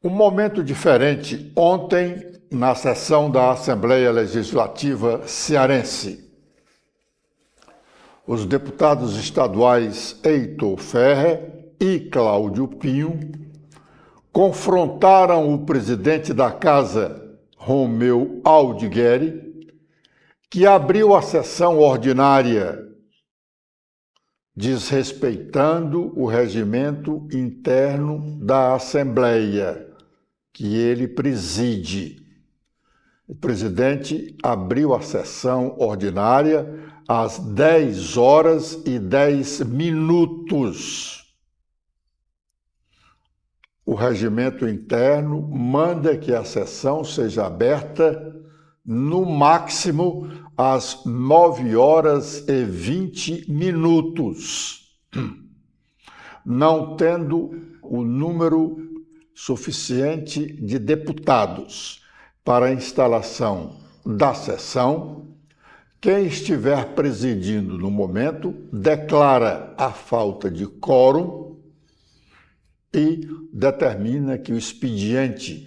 Um momento diferente ontem na sessão da Assembleia Legislativa cearense. Os deputados estaduais Heitor Ferrer e Cláudio Pinho confrontaram o presidente da Casa, Romeu Aldigueri, que abriu a sessão ordinária desrespeitando o regimento interno da Assembleia, que ele preside. O presidente abriu a sessão ordinária às 10h10. O regimento interno manda que a sessão seja aberta no máximo às 9h20, não tendo o número suficiente de deputados para a instalação da sessão. Quem estiver presidindo no momento declara a falta de quórum e determina que o expediente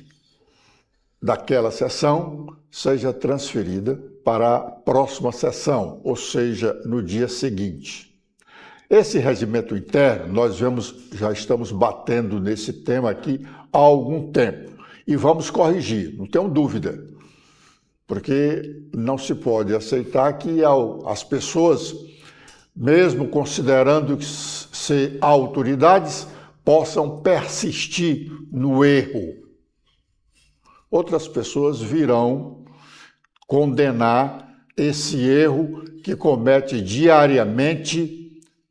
daquela sessão seja transferida para a próxima sessão, ou seja, no dia seguinte. Esse regimento interno, nós já estamos batendo nesse tema aqui há algum tempo e vamos corrigir, não tenho dúvida, porque não se pode aceitar que as pessoas, mesmo considerando ser autoridades, possam persistir no erro. Outras pessoas virão condenar esse erro que comete diariamente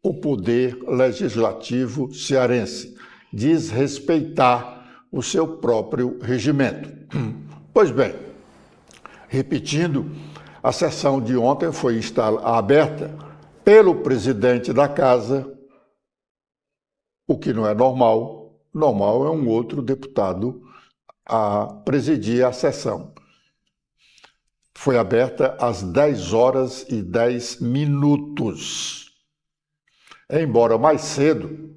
o poder legislativo cearense, desrespeitar o seu próprio regimento. Pois bem, repetindo, a sessão de ontem foi aberta pelo presidente da Casa, o que não é normal. Normal é um outro deputado a presidir a sessão. Foi aberta às 10h10. Embora mais cedo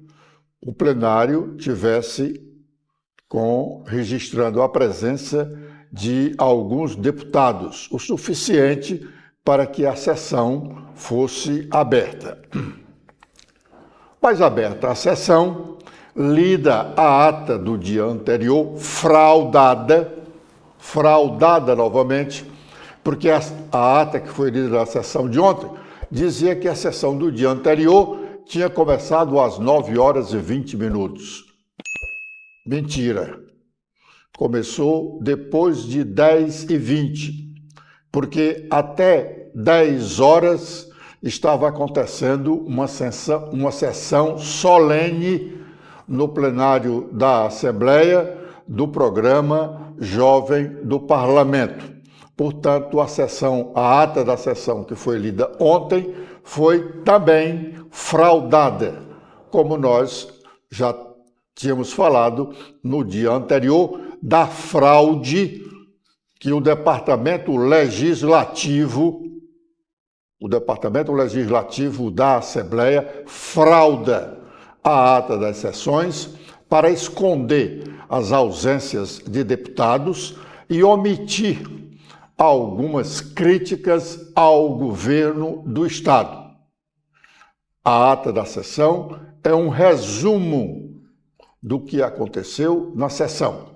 o plenário tivesse registrando a presença de alguns deputados, o suficiente para que a sessão fosse aberta. Mas aberta a sessão, lida a ata do dia anterior, fraudada novamente, porque a ata que foi lida na sessão de ontem dizia que a sessão do dia anterior tinha começado às 9h20. Mentira. Começou depois de 10h20, porque até 10 horas estava acontecendo uma sessão solene no plenário da Assembleia do programa Jovem do Parlamento. Portanto, a ata da sessão que foi lida ontem foi também fraudada, como nós já tínhamos falado no dia anterior, da fraude que o Departamento Legislativo da Assembleia frauda a ata das sessões para esconder as ausências de deputados e omitir algumas críticas ao governo do Estado. A ata da sessão é um resumo do que aconteceu na sessão.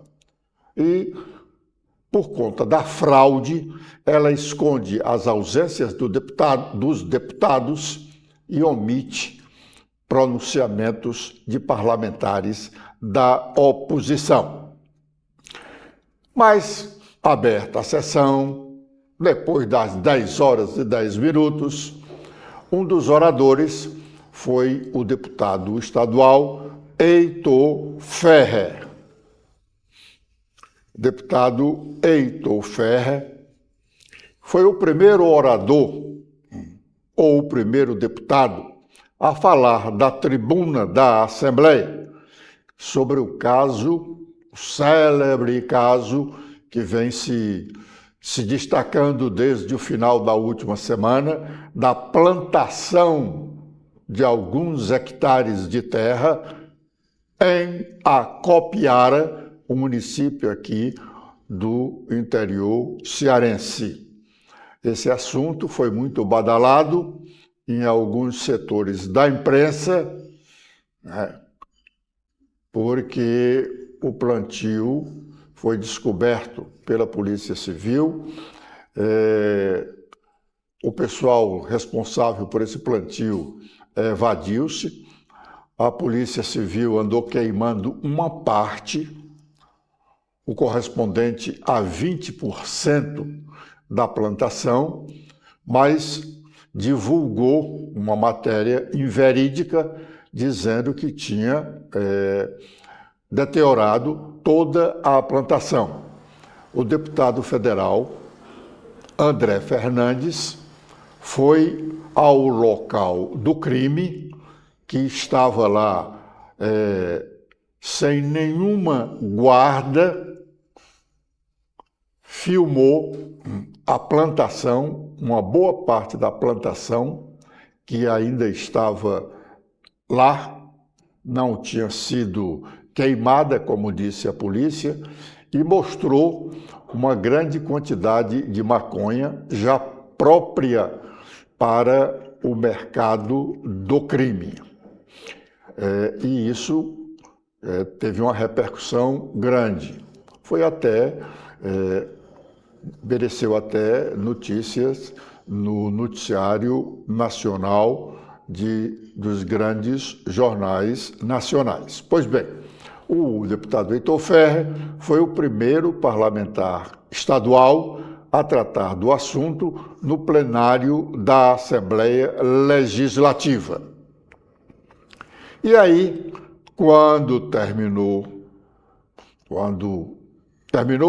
E, por conta da fraude, ela esconde as ausências dos deputados e omite pronunciamentos de parlamentares da oposição. Mas, aberta a sessão, depois das 10h10, um dos oradores foi o deputado estadual Heitor Ferrer. O deputado Heitor Ferrer foi o primeiro orador, ou o primeiro deputado, a falar da tribuna da Assembleia sobre o célebre caso que vem se destacando desde o final da última semana, da plantação de alguns hectares de terra em Acopiara, um município aqui do interior cearense. Esse assunto foi muito badalado em alguns setores da imprensa, né, porque o plantio foi descoberto pela Polícia Civil. O pessoal responsável por esse plantio evadiu-se. A Polícia Civil andou queimando uma parte, o correspondente a 20% da plantação, mas divulgou uma matéria inverídica dizendo que tinha deteriorado toda a plantação. O deputado federal André Fernandes foi ao local do crime, que estava lá sem nenhuma guarda, filmou a plantação, uma boa parte da plantação, que ainda estava lá, não tinha sido queimada, como disse a polícia, e mostrou uma grande quantidade de maconha já própria para o mercado do crime. E isso teve uma repercussão grande. Mereceu até notícias no noticiário nacional dos grandes jornais nacionais. Pois bem, o deputado Heitor Ferrer foi o primeiro parlamentar estadual a tratar do assunto no plenário da Assembleia Legislativa. E aí, quando terminou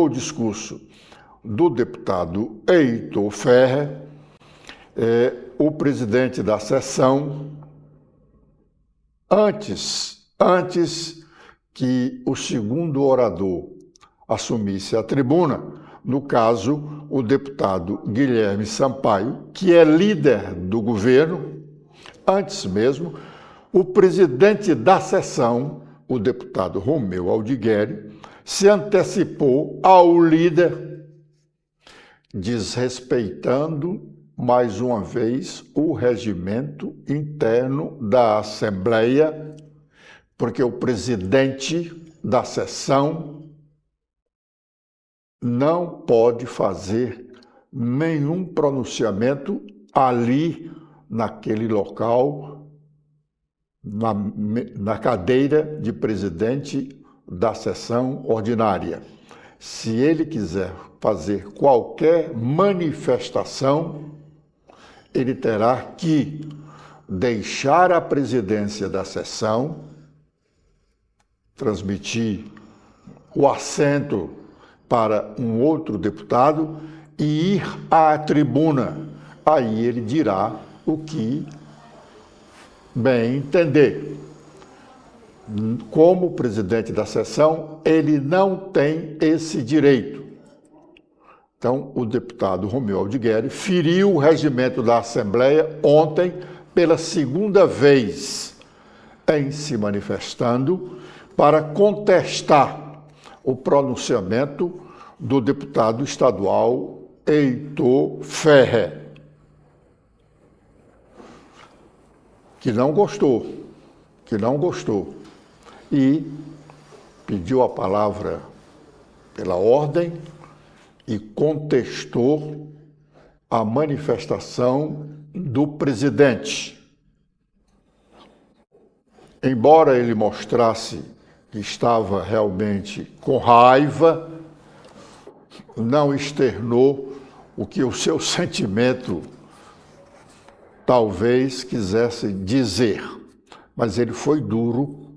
o discurso do deputado Heitor Ferrer, o presidente da sessão, antes que o segundo orador assumisse a tribuna, no caso, o deputado Guilherme Sampaio, que é líder do governo, antes mesmo, o presidente da sessão, o deputado Romeu Aldigueri, se antecipou ao líder, desrespeitando mais uma vez o regimento interno da Assembleia, porque o presidente da sessão não pode fazer nenhum pronunciamento ali, naquele local, na cadeira de presidente da sessão ordinária. Se ele quiser fazer qualquer manifestação, ele terá que deixar a presidência da sessão, transmitir o assento para um outro deputado e ir à tribuna. Aí ele dirá o que bem entender. Como presidente da sessão, ele não tem esse direito. Então, o deputado Romeu Aldigueri feriu o regimento da Assembleia ontem pela segunda vez, em se manifestando para contestar o pronunciamento do deputado estadual Heitor Ferrer, que não gostou, e pediu a palavra pela ordem e contestou a manifestação do presidente. Embora ele mostrasse que estava realmente com raiva, não externou o que o seu sentimento talvez quisesse dizer, mas ele foi duro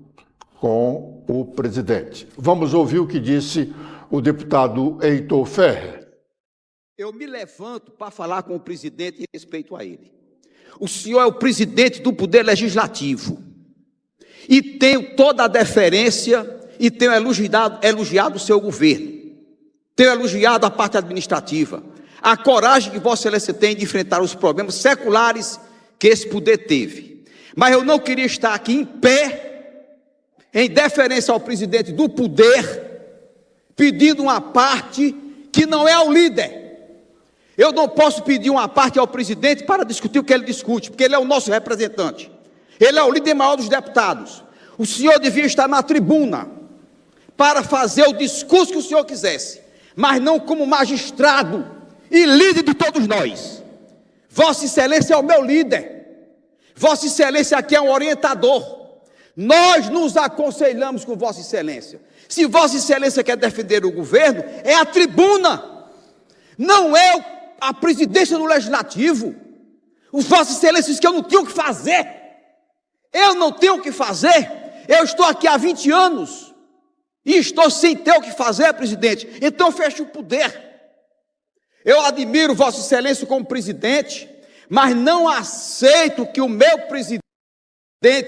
com o presidente. Vamos ouvir o que disse o deputado Heitor Ferrer. Eu me levanto para falar com o presidente e respeito a ele. O senhor é o presidente do Poder Legislativo e tenho toda a deferência e tenho elogiado o seu governo, tenho elogiado a parte administrativa, a coragem que Vossa Excelência tem de enfrentar os problemas seculares que esse poder teve. Mas eu não queria estar aqui em pé, em deferência ao presidente do poder, pedindo uma parte que não é ao líder. Eu não posso pedir uma parte ao presidente para discutir o que ele discute, porque ele é o nosso representante. Ele é o líder maior dos deputados. O senhor devia estar na tribuna para fazer o discurso que o senhor quisesse, mas não como magistrado e líder de todos nós. Vossa Excelência é o meu líder. Vossa Excelência aqui é um orientador. Nós nos aconselhamos com Vossa Excelência. Se Vossa Excelência quer defender o governo, é a tribuna, não é a presidência do Legislativo. Os Vossa Excelência disse que eu não tinha o que fazer. Eu não tenho o que fazer. Eu estou aqui há 20 anos e estou sem ter o que fazer, presidente. Então feche o poder. Eu admiro Vossa Excelência como presidente, mas não aceito que o meu presidente,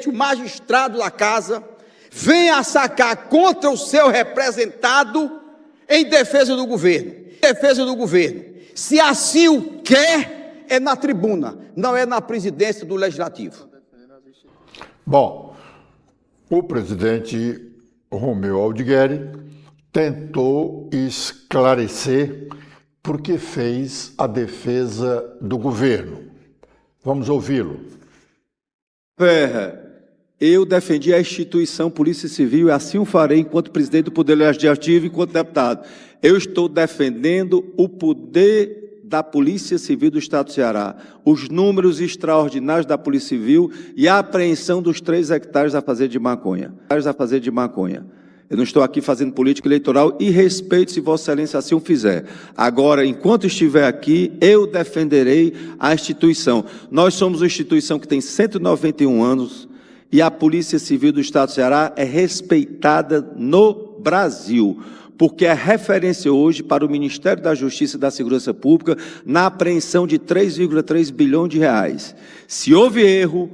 o magistrado da casa, venha sacar contra o seu representado em defesa do governo. Defesa do governo. Se assim o quer, é na tribuna, não é na presidência do Legislativo. Bom, o presidente Romeu Aldigueri tentou esclarecer por que fez a defesa do governo. Vamos ouvi-lo. Ferra, eu defendi a instituição Polícia Civil e assim o farei enquanto presidente do Poder Legislativo e enquanto deputado. Eu estou defendendo o poder da Polícia Civil do Estado do Ceará, os números extraordinários da Polícia Civil e a apreensão dos 3 hectares a fazer de maconha. Eu não estou aqui fazendo política eleitoral e respeito se Vossa Excelência assim o fizer. Agora, enquanto estiver aqui, eu defenderei a instituição. Nós somos uma instituição que tem 191 anos e a Polícia Civil do Estado do Ceará é respeitada no Brasil, porque é referência hoje para o Ministério da Justiça e da Segurança Pública na apreensão de 3,3 bilhões de reais. Se houve erro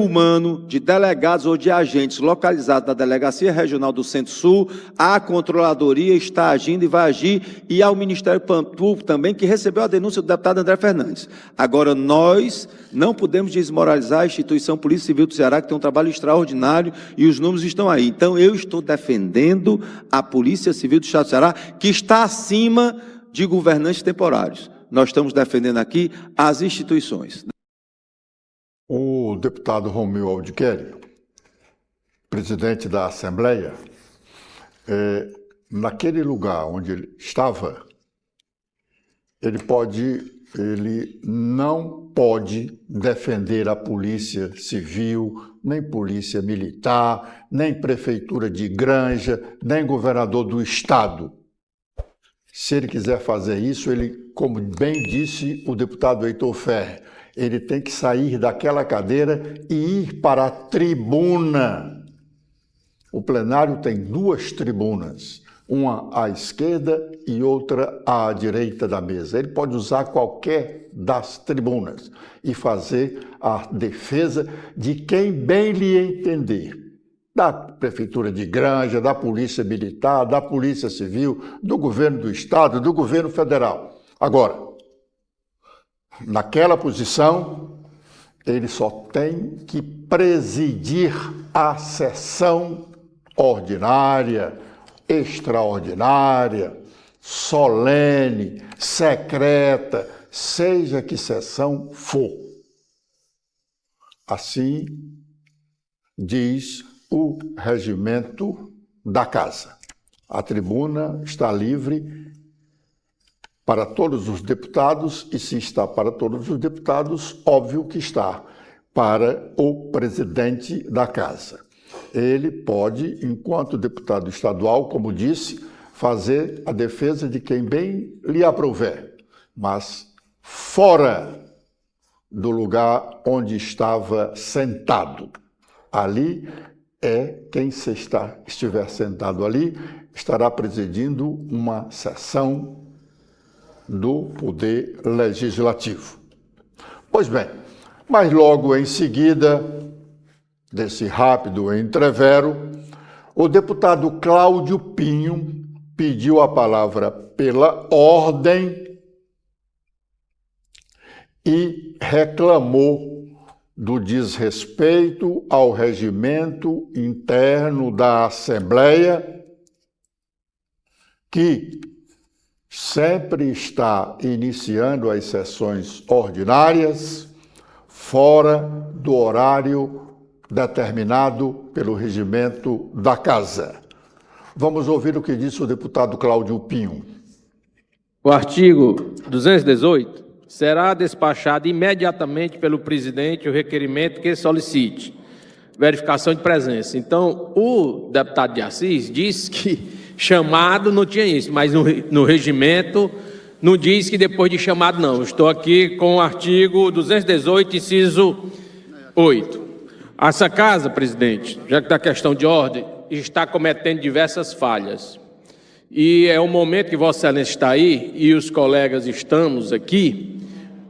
humano de delegados ou de agentes localizados na Delegacia Regional do Centro-Sul, a Controladoria está agindo e vai agir, e ao Ministério Público também, que recebeu a denúncia do deputado André Fernandes. Agora, nós não podemos desmoralizar a instituição Polícia Civil do Ceará, que tem um trabalho extraordinário, e os números estão aí. Então, eu estou defendendo a Polícia Civil do Estado do Ceará, que está acima de governantes temporários. Nós estamos defendendo aqui as instituições. O deputado Romeu Aldigueri, presidente da Assembleia, naquele lugar onde ele estava, ele não pode defender a Polícia Civil, nem Polícia Militar, nem Prefeitura de Granja, nem governador do Estado. Se ele quiser fazer isso, ele, como bem disse o deputado Heitor Ferrer, ele tem que sair daquela cadeira e ir para a tribuna. O plenário tem 2 tribunas, uma à esquerda e outra à direita da mesa. Ele pode usar qualquer das tribunas e fazer a defesa de quem bem lhe entender. Da Prefeitura de Granja, da Polícia Militar, da Polícia Civil, do Governo do Estado, do Governo Federal. Agora, naquela posição, ele só tem que presidir a sessão ordinária, extraordinária, solene, secreta, seja que sessão for. Assim diz o regimento da casa. A tribuna está livre para todos os deputados, e se está para todos os deputados, óbvio que está para o presidente da casa. Ele pode, enquanto deputado estadual, como disse, fazer a defesa de quem bem lhe aprouver, mas fora do lugar onde estava sentado. Ali quem estiver sentado ali, estará presidindo uma sessão do Poder Legislativo. Pois bem, mas logo em seguida desse rápido entrevero, o deputado Cláudio Pinho pediu a palavra pela ordem e reclamou do desrespeito ao regimento interno da Assembleia que sempre está iniciando as sessões ordinárias fora do horário determinado pelo regimento da Casa. Vamos ouvir o que disse o deputado Cláudio Pinho. O artigo 218 será despachado imediatamente pelo presidente o requerimento que solicite verificação de presença. Então, o deputado de Assis disse que chamado não tinha isso, mas no regimento não diz que depois de chamado não. Estou aqui com o artigo 218, inciso 8. Essa casa, presidente, já que está questão de ordem, está cometendo diversas falhas. E é o momento que Vossa Excelência está aí, e os colegas estamos aqui,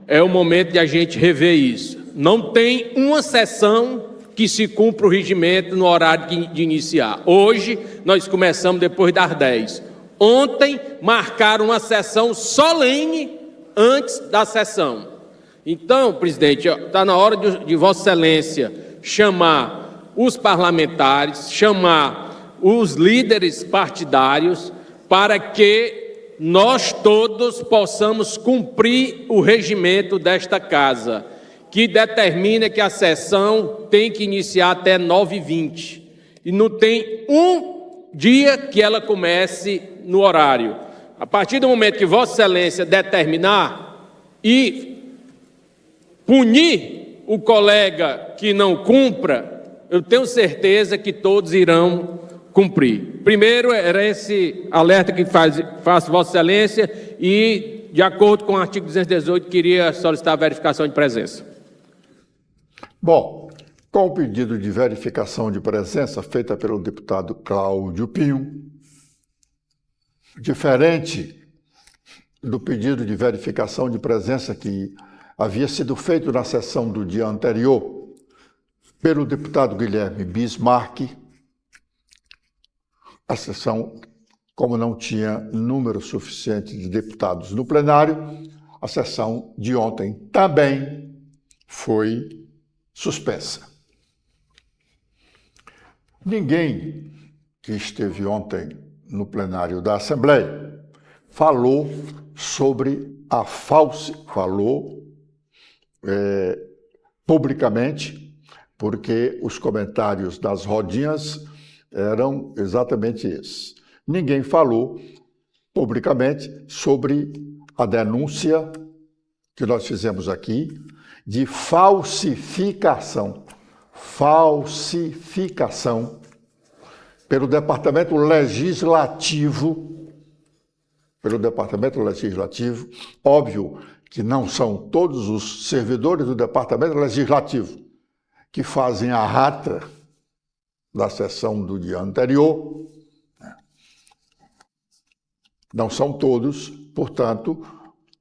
é o momento de a gente rever isso. Não tem uma sessão que se cumpra o regimento no horário de iniciar. Hoje, nós começamos depois das 10. Ontem, marcaram uma sessão solene antes da sessão. Então, presidente, está na hora de Vossa Excelência chamar os parlamentares, chamar os líderes partidários, para que nós todos possamos cumprir o regimento desta casa, que determina que a sessão tem que iniciar até 9h20. E não tem um dia que ela comece no horário. A partir do momento que Vossa Excelência determinar e punir o colega que não cumpra, eu tenho certeza que todos irão cumprir. Primeiro, era esse alerta que faço Vossa Excelência e, de acordo com o artigo 218, queria solicitar a verificação de presença. Bom, com o pedido de verificação de presença feita pelo deputado Cláudio Pinho, diferente do pedido de verificação de presença que havia sido feito na sessão do dia anterior pelo deputado Guilherme Bismarck, a sessão, como não tinha número suficiente de deputados no plenário, a sessão de ontem também foi suspensa. Ninguém que esteve ontem no plenário da Assembleia falou sobre a publicamente, porque os comentários das rodinhas eram exatamente esses. Ninguém falou publicamente sobre a denúncia que nós fizemos aqui de falsificação pelo Departamento Legislativo, óbvio que não são todos os servidores do Departamento Legislativo que fazem a ata da sessão do dia anterior, não são todos, portanto,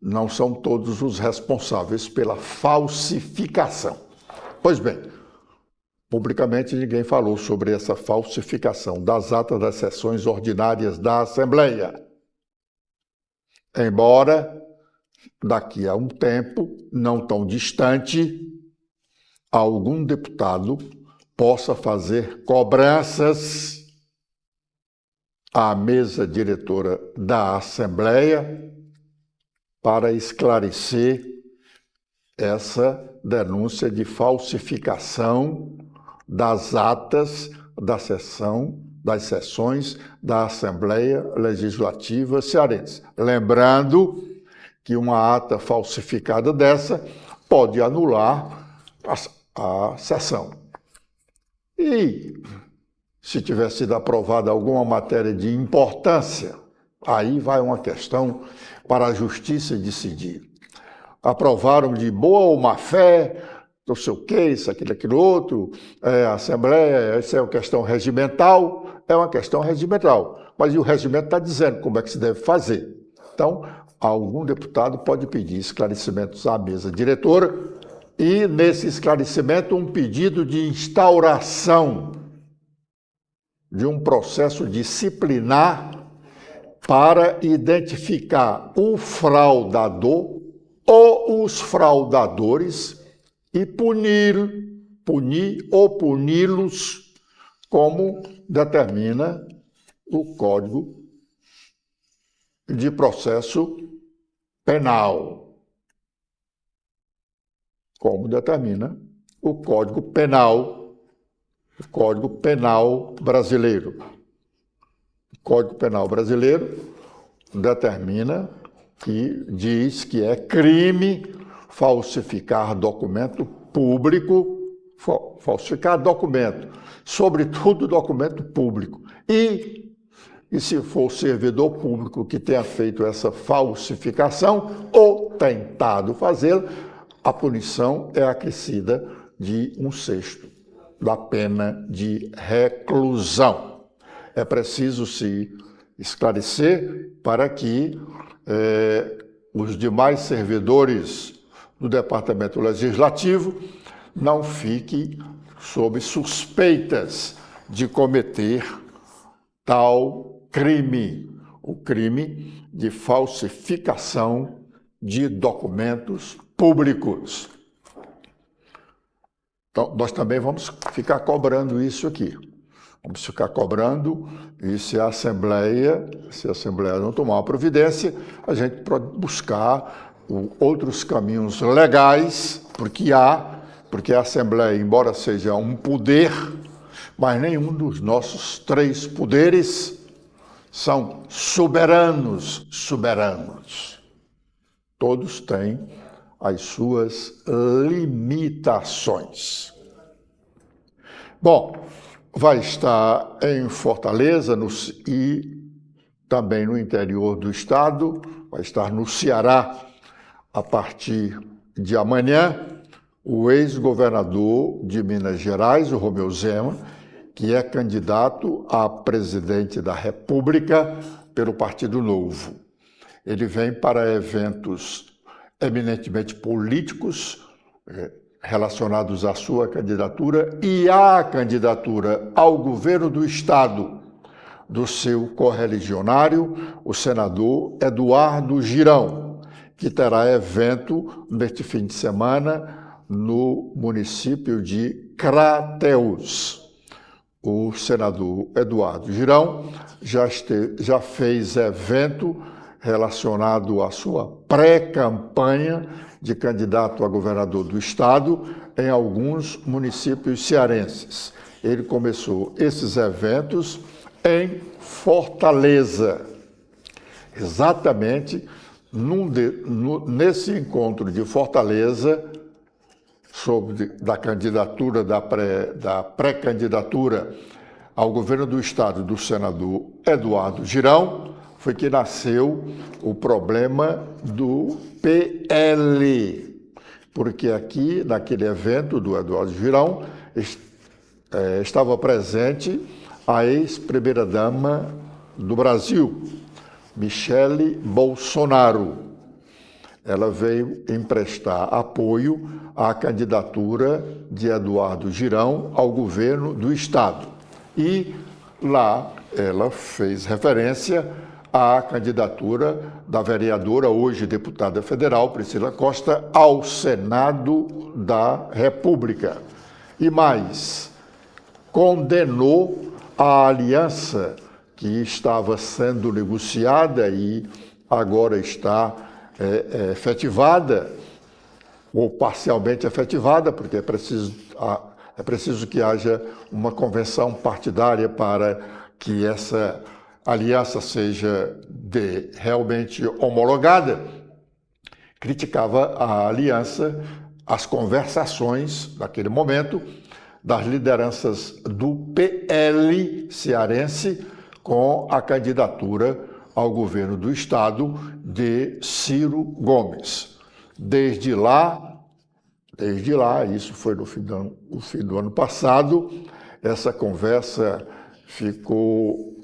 não são todos os responsáveis pela falsificação. Pois bem, publicamente ninguém falou sobre essa falsificação das atas das sessões ordinárias da Assembleia. Embora, daqui a um tempo, não tão distante, algum deputado possa fazer cobranças à mesa diretora da Assembleia para esclarecer essa denúncia de falsificação das atas das sessões da Assembleia Legislativa Cearense. Lembrando que uma ata falsificada dessa pode anular a sessão. E, se tiver sido aprovada alguma matéria de importância, aí vai uma questão para a Justiça decidir. Aprovaram de boa ou má fé, não sei o quê, isso, aquilo outro, a Assembleia, essa é uma questão regimental, mas o regimento está dizendo como é que se deve fazer. Então, algum deputado pode pedir esclarecimentos à mesa diretora e, nesse esclarecimento, um pedido de instauração de um processo disciplinar para identificar o fraudador ou os fraudadores e punir ou puni-los como determina o Código de Processo Penal, como determina o Código Penal brasileiro. O Código Penal brasileiro determina que diz que é crime falsificar documento público, falsificar documento, sobretudo documento público. E se for servidor público que tenha feito essa falsificação ou tentado fazê-la, a punição é acrescida de 1/6 da pena de reclusão. É preciso se esclarecer para que os demais servidores do Departamento Legislativo não fiquem sob suspeitas de cometer tal crime, o crime de falsificação de documentos públicos. Então, nós também vamos ficar cobrando isso aqui. Vamos ficar cobrando, e se a Assembleia não tomar uma providência, a gente pode buscar outros caminhos legais, porque a Assembleia, embora seja um poder, mas nenhum dos nossos 3 poderes são soberanos. Todos têm as suas limitações. Bom, vai estar em Fortaleza e também no interior do estado, vai estar no Ceará a partir de amanhã, o ex-governador de Minas Gerais, o Romeu Zema, que é candidato a presidente da República pelo Partido Novo. Ele vem para eventos eminentemente políticos relacionados à sua candidatura e à candidatura ao governo do estado do seu correligionário, o senador Eduardo Girão, que terá evento neste fim de semana no município de Crateús. O senador Eduardo Girão já fez evento relacionado à sua pré-campanha de candidato a governador do estado em alguns municípios cearenses. Ele começou esses eventos em Fortaleza, exatamente nesse encontro de Fortaleza, da candidatura, da pré-candidatura ao governo do estado do senador Eduardo Girão, foi que nasceu o problema do PL, porque aqui, naquele evento do Eduardo Girão, estava presente a ex-primeira-dama do Brasil, Michele Bolsonaro. Ela veio emprestar apoio à candidatura de Eduardo Girão ao governo do estado. E lá ela fez referência à candidatura da vereadora, hoje deputada federal, Priscila Costa, ao Senado da República. E mais, condenou a aliança que estava sendo negociada e agora está efetivada, ou parcialmente efetivada, porque é preciso que haja uma convenção partidária para que essa aliança seja realmente homologada. Criticava a aliança, as conversações, naquele momento, das lideranças do PL cearense com a candidatura ao governo do estado de Ciro Gomes. Desde lá, isso foi no fim do ano passado, essa conversa ficou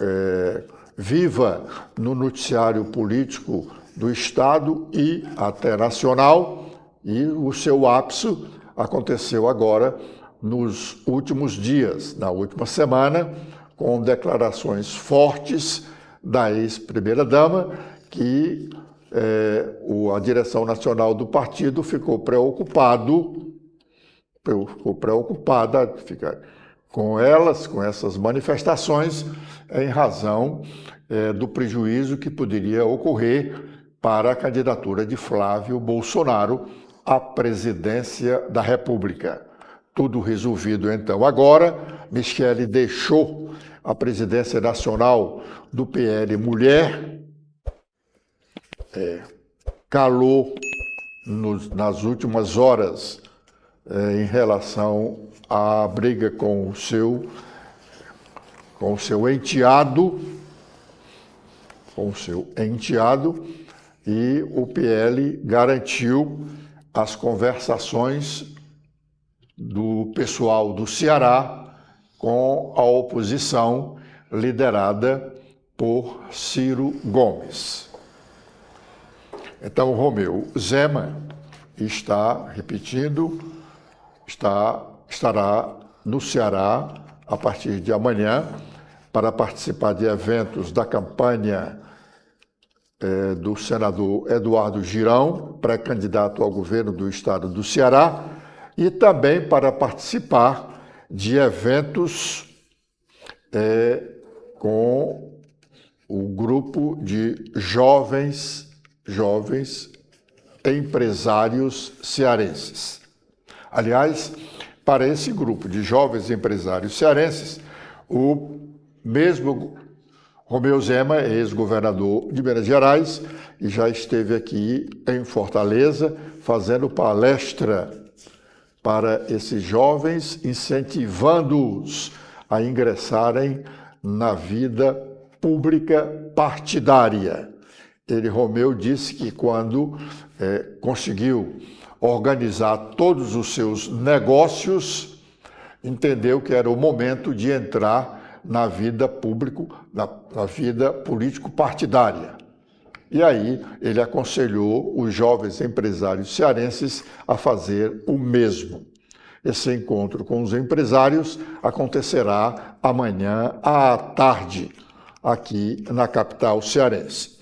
viva no noticiário político do estado e até nacional, e o seu ápice aconteceu agora nos últimos dias, na última semana, com declarações fortes da ex-primeira-dama, que a direção nacional do partido ficou preocupada, com elas, com essas manifestações, em razão do prejuízo que poderia ocorrer para a candidatura de Flávio Bolsonaro à presidência da República. Tudo resolvido, então. Agora, Michele deixou a presidência nacional do PL Mulher, calou nas últimas horas em relação à briga com o seu enteado, e o PL garantiu as conversações do pessoal do Ceará com a oposição liderada por Ciro Gomes. Então, Romeu Zema está, repetindo, estará no Ceará a partir de amanhã para participar de eventos da campanha do senador Eduardo Girão, pré-candidato ao governo do estado do Ceará, e também para participar de eventos com o grupo de jovens empresários cearenses. Aliás, para esse grupo de jovens empresários cearenses, o mesmo Romeu Zema é ex-governador de Minas Gerais e já esteve aqui em Fortaleza fazendo palestra para esses jovens, incentivando-os a ingressarem na vida pública partidária. Romeu disse que quando conseguiu organizar todos os seus negócios, entendeu que era o momento de entrar na vida na vida político-partidária. E aí ele aconselhou os jovens empresários cearenses a fazer o mesmo. Esse encontro com os empresários acontecerá amanhã à tarde, aqui na capital cearense.